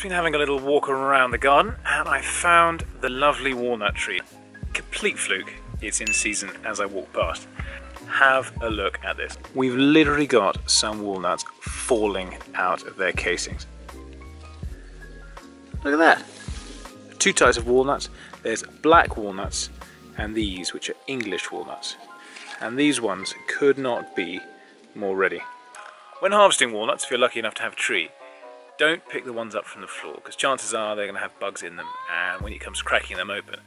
been having a little walk around the garden and I found the lovely walnut tree. Complete fluke, it's in season as I walk past. Have a look at this. We've literally got some walnuts falling out of their casings. Look at that. Two types of walnuts. There's black walnuts and these, which are English walnuts. And these ones could not be more ready. When harvesting walnuts, if you're lucky enough to have a tree, don't pick the ones up from the floor, because chances are they're going to have bugs in them, and when it comes to cracking them open,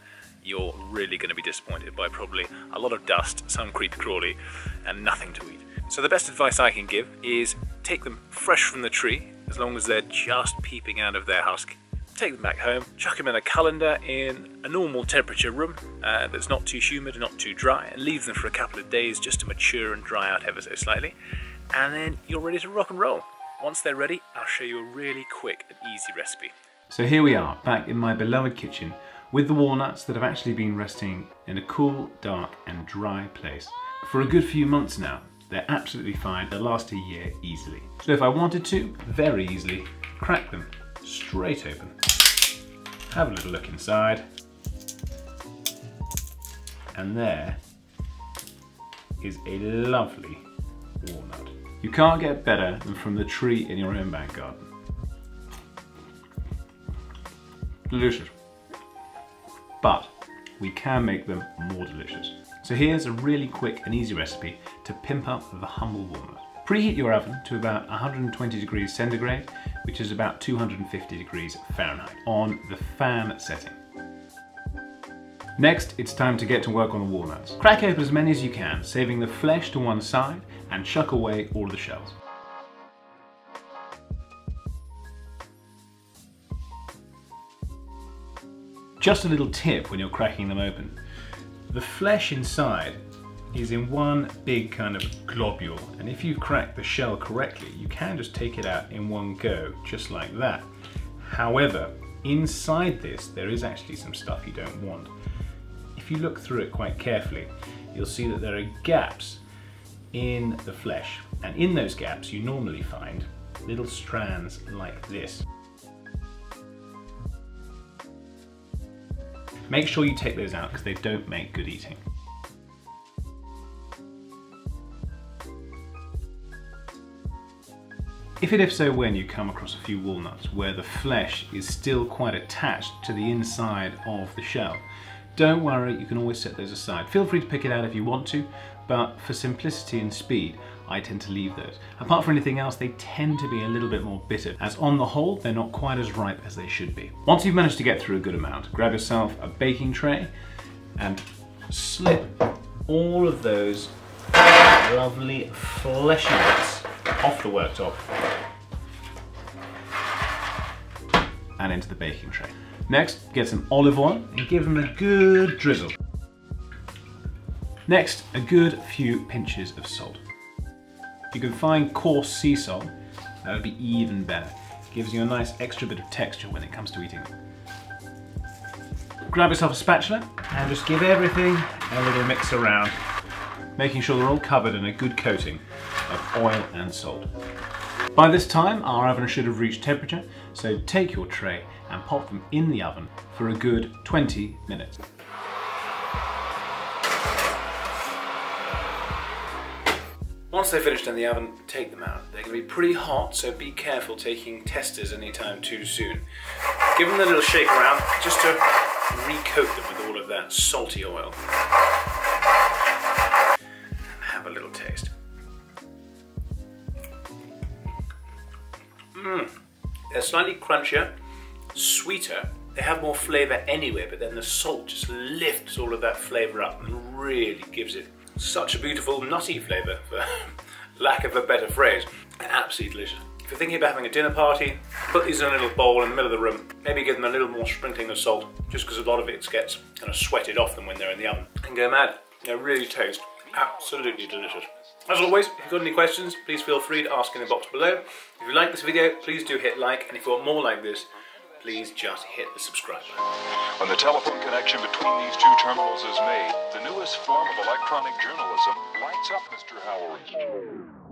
you're really going to be disappointed by probably a lot of dust, some creepy crawly, and nothing to eat. So the best advice I can give is take them fresh from the tree, as long as they're just peeping out of their husk. Take them back home, chuck them in a colander in a normal temperature room that's not too humid and not too dry, and leave them for a couple of days just to mature and dry out ever so slightly, and then you're ready to rock and roll. Once they're ready, I'll show you a really quick and easy recipe. So here we are, back in my beloved kitchen, with the walnuts that have actually been resting in a cool, dark and dry place for a good few months now. They're absolutely fine, they'll last a year easily. So if I wanted to, very easily, crack them straight open. Have a little look inside. And there is a lovely walnut. You can't get better than from the tree in your own back garden. Delicious. But we can make them more delicious. So here's a really quick and easy recipe to pimp up the humble walnut. Preheat your oven to about 120 degrees centigrade, which is about 250 degrees Fahrenheit, on the fan setting. Next, it's time to get to work on the walnuts. Crack open as many as you can, saving the flesh to one side, and chuck away all of the shells. Just a little tip when you're cracking them open. The flesh inside is in one big kind of globule, and if you crack the shell correctly, you can just take it out in one go, just like that. However, inside this, there is actually some stuff you don't want. If you look through it quite carefully, you'll see that there are gaps in the flesh, and in those gaps you normally find little strands like this. Make sure you take those out because they don't make good eating. If so when you come across a few walnuts where the flesh is still quite attached to the inside of the shell, don't worry, you can always set those aside. Feel free to pick it out if you want to, but for simplicity and speed, I tend to leave those. Apart from anything else, they tend to be a little bit more bitter, as on the whole, they're not quite as ripe as they should be. Once you've managed to get through a good amount, grab yourself a baking tray and slip all of those lovely fleshy bits off the worktop and into the baking tray. Next, get some olive oil and give them a good drizzle. Next, a good few pinches of salt. If you can find coarse sea salt, that would be even better. It gives you a nice extra bit of texture when it comes to eating them. Grab yourself a spatula and just give everything a little mix around, making sure they're all covered in a good coating of oil and salt. By this time, our oven should have reached temperature, so take your tray and pop them in the oven for a good 20 minutes. Once they're finished in the oven, take them out. They're going to be pretty hot, so be careful taking testers anytime too soon. Give them a little shake around just to recoat them with all of that salty oil. And have a little taste. They're slightly crunchier, sweeter. They have more flavour anyway, but then the salt just lifts all of that flavour up and really gives it such a beautiful nutty flavour, for lack of a better phrase. They're absolutely delicious. If you're thinking about having a dinner party, put these in a little bowl in the middle of the room. Maybe give them a little more sprinkling of salt, just because a lot of it gets kind of sweated off them when they're in the oven. And go mad. They really taste absolutely delicious. As always, if you've got any questions, please feel free to ask in the box below. If you like this video, please do hit like, and if you want more like this, please just hit the subscribe button. When the telephone connection between these two terminals is made, the newest form of electronic journalism lights up Mr. Howard.